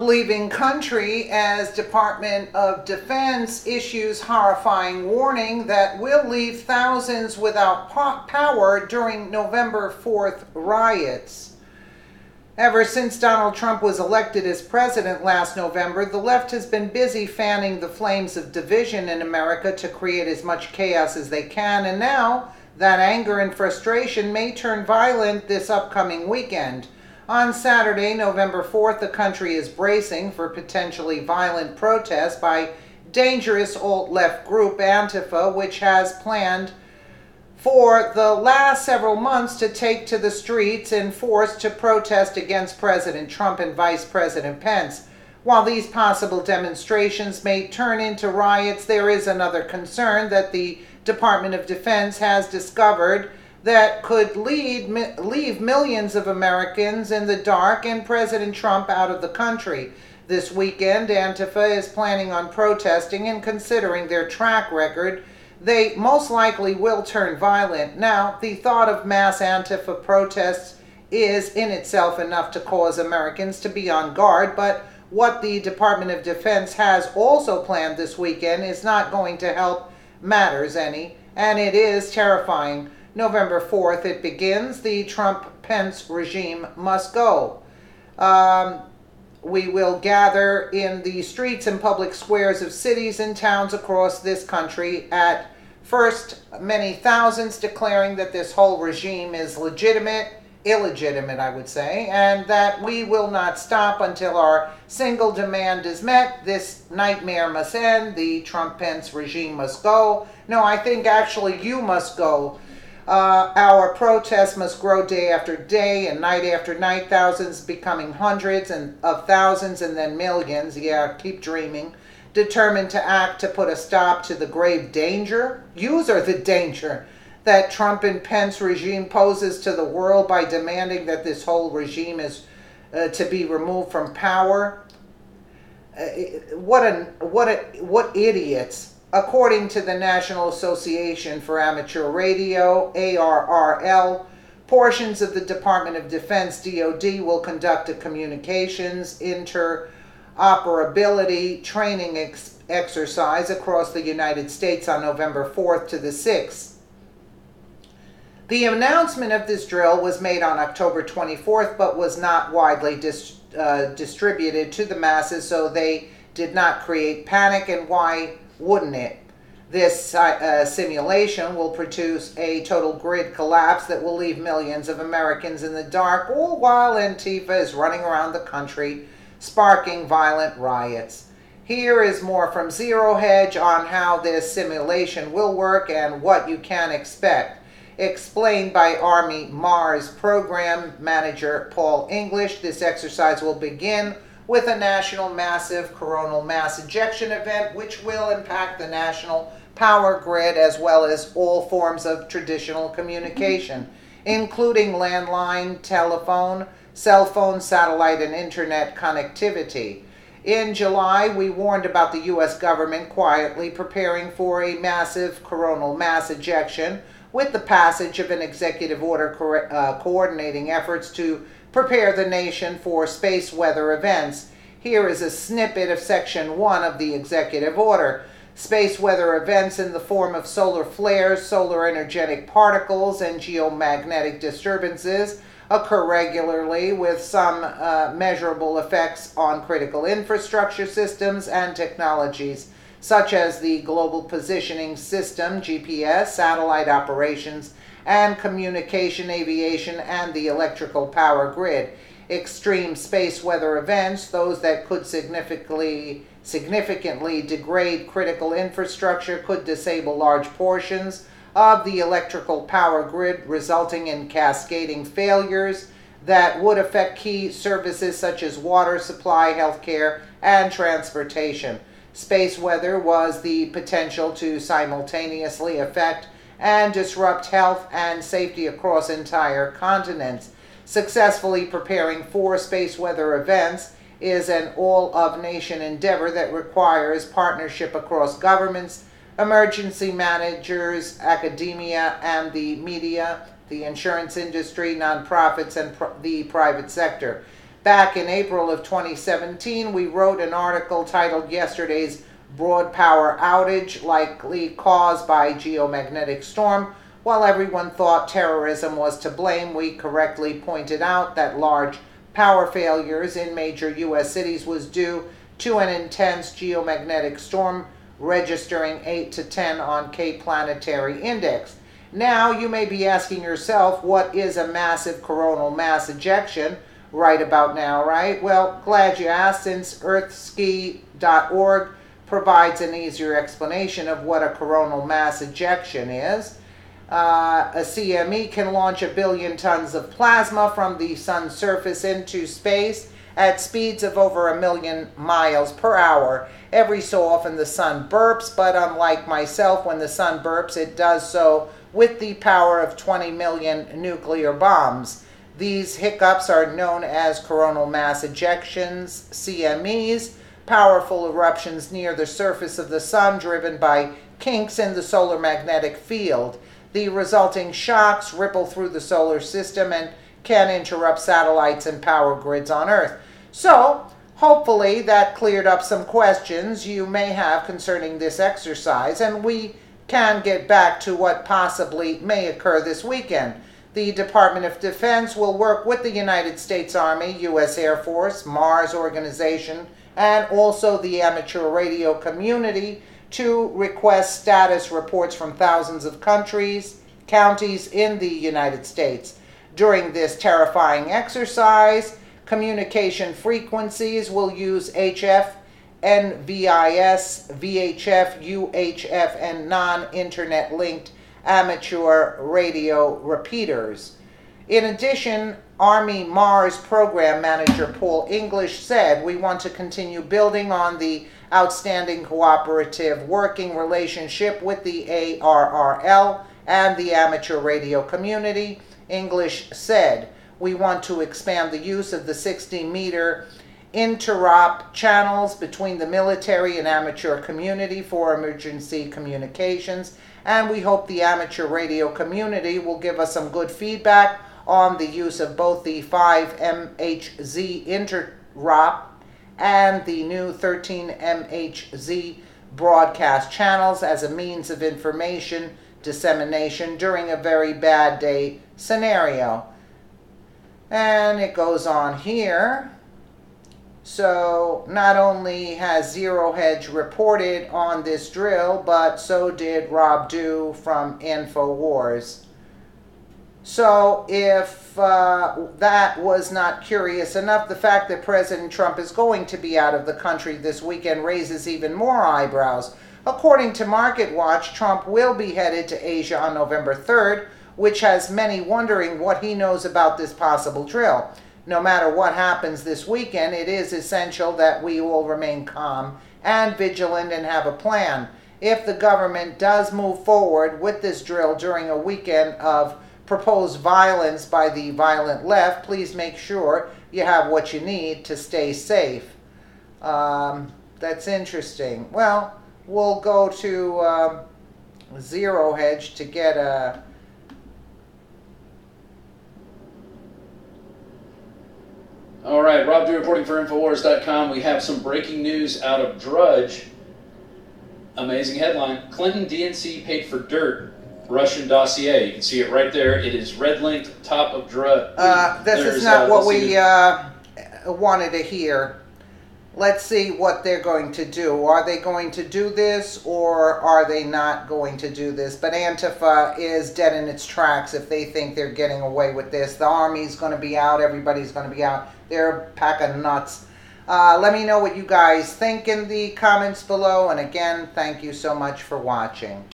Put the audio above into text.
leaving country as Department of Defense issues horrifying warning that will leave thousands without power during November 4th riots. Ever since Donald Trump was elected as president last November, the left has been busy fanning the flames of division in America to create as much chaos as they can, and now that anger and frustration may turn violent this upcoming weekend. On Saturday, November 4th, the country is bracing for potentially violent protests by dangerous alt-left group Antifa, which has planned for the last several months to take to the streets in force to protest against President Trump and Vice President Pence. While these possible demonstrations may turn into riots, there is another concern that the Department of Defense has discovered that could leave millions of Americans in the dark and President Trump out of the country. This weekend, Antifa is planning on protesting, and considering their track record, they most likely will turn violent. Now, the thought of mass Antifa protests is in itself enough to cause Americans to be on guard, but what the Department of Defense has also planned this weekend is not going to help matters any, and it is terrifying. November 4th, it begins. The Trump-Pence regime must go. We will gather in the streets and public squares of cities and towns across this country. At first, many thousands declaring that this whole regime is illegitimate, I would say, and that we will not stop until our single demand is met. This nightmare must end. The Trump-Pence regime must go. No, I think actually you must go. Our protests must grow day after day and night after night, thousands becoming hundreds of thousands and then millions. Yeah, keep dreaming. Determined to act to put a stop to the grave danger. Yous are the danger that Trump and Pence regime poses to the world by demanding that this whole regime is to be removed from power. What idiots. According to the National Association for Amateur Radio, ARRL, portions of the Department of Defense, DoD, will conduct a communications interoperability training exercise across the United States on November 4th to the 6th. The announcement of this drill was made on October 24th, but was not widely distributed to the masses, so they did not create panic, and why wouldn't it? This simulation will produce a total grid collapse that will leave millions of Americans in the dark, all while Antifa is running around the country sparking violent riots. Here is more from Zero Hedge on how this simulation will work and what you can expect. Explained by Army Mars Program Manager Paul English, this exercise will begin with a national massive coronal mass ejection event, which will impact the national power grid as well as all forms of traditional communication, including landline, telephone, cell phone, satellite, and internet connectivity. In July, we warned about the U.S. government quietly preparing for a massive coronal mass ejection with the passage of an executive order coordinating efforts to prepare the nation for space weather events. Here is a snippet of Section 1 of the executive order. Space weather events in the form of solar flares, solar energetic particles, and geomagnetic disturbances occur regularly with some measurable effects on critical infrastructure systems and technologies, such as the Global Positioning System, GPS, satellite operations, and communication, aviation, and the electrical power grid. Extreme space weather events, those that could significantly degrade critical infrastructure, could disable large portions of the electrical power grid, resulting in cascading failures that would affect key services such as water supply, healthcare, and transportation. Space weather was the potential to simultaneously affect and disrupt health and safety across entire continents. Successfully preparing for space weather events is an all-of-nation endeavor that requires partnership across governments, emergency managers, academia, and the media, the insurance industry, nonprofits, and the private sector. Back in April of 2017, we wrote an article titled "Yesterday's Broad Power Outage Likely Caused by Geomagnetic Storm." While everyone thought terrorism was to blame, we correctly pointed out that large power failures in major U.S. cities was due to an intense geomagnetic storm registering 8 to 10 on Cape Planetary Index. Now, you may be asking yourself, what is a massive coronal mass ejection right about now, right? Well, glad you asked, since earthski.org provides an easier explanation of what a coronal mass ejection is. A CME can launch 1 billion tons of plasma from the sun's surface into space at speeds of over 1 million miles per hour. Every so often the sun burps, but unlike myself, when the sun burps, it does so with the power of 20 million nuclear bombs. These hiccups are known as coronal mass ejections, CMEs, powerful eruptions near the surface of the sun driven by kinks in the solar magnetic field. The resulting shocks ripple through the solar system and can interrupt satellites and power grids on Earth. So, hopefully that cleared up some questions you may have concerning this exercise, and we can get back to what possibly may occur this weekend. The Department of Defense will work with the United States Army, U.S. Air Force, Mars Organization, and also the amateur radio community to request status reports from thousands of countries, counties in the United States. During this terrifying exercise, communication frequencies will use HF, NVIS, VHF, UHF, and non-internet linked amateur radio repeaters. In addition, Army Mars Program Manager Paul English said, "We want to continue building on the outstanding cooperative working relationship with the ARRL and the amateur radio community." English said, "We want to expand the use of the 60-meter interop channels between the military and amateur community for emergency communications, and we hope the amateur radio community will give us some good feedback on the use of both the 5MHZ interop and the new 13MHZ broadcast channels as a means of information dissemination during a very bad day scenario." And it goes on here. So not only has Zero Hedge reported on this drill, but so did Rob Dew from InfoWars. So if that was not curious enough, the fact that President Trump is going to be out of the country this weekend raises even more eyebrows. According to MarketWatch, Trump will be headed to Asia on November 3rd, which has many wondering what he knows about this possible drill. No matter what happens this weekend, it is essential that we all remain calm and vigilant and have a plan. If the government does move forward with this drill during a weekend of proposed violence by the violent left, please make sure you have what you need to stay safe. That's interesting. Well, we'll go to Zero Hedge to get a... All right, Rob Dew reporting for Infowars.com. We have some breaking news out of Drudge. Amazing headline. Clinton DNC paid for dirt. Russian dossier. You can see it right there. It is red linked top of Drudge. This is not what we wanted to hear. Let's see what they're going to do. Are they going to do this or are they not going to do this? But Antifa is dead in its tracks if they think they're getting away with this. The army's going to be out. Everybody's going to be out. They're a pack of nuts. Let me know what you guys think in the comments below. And again, thank you so much for watching.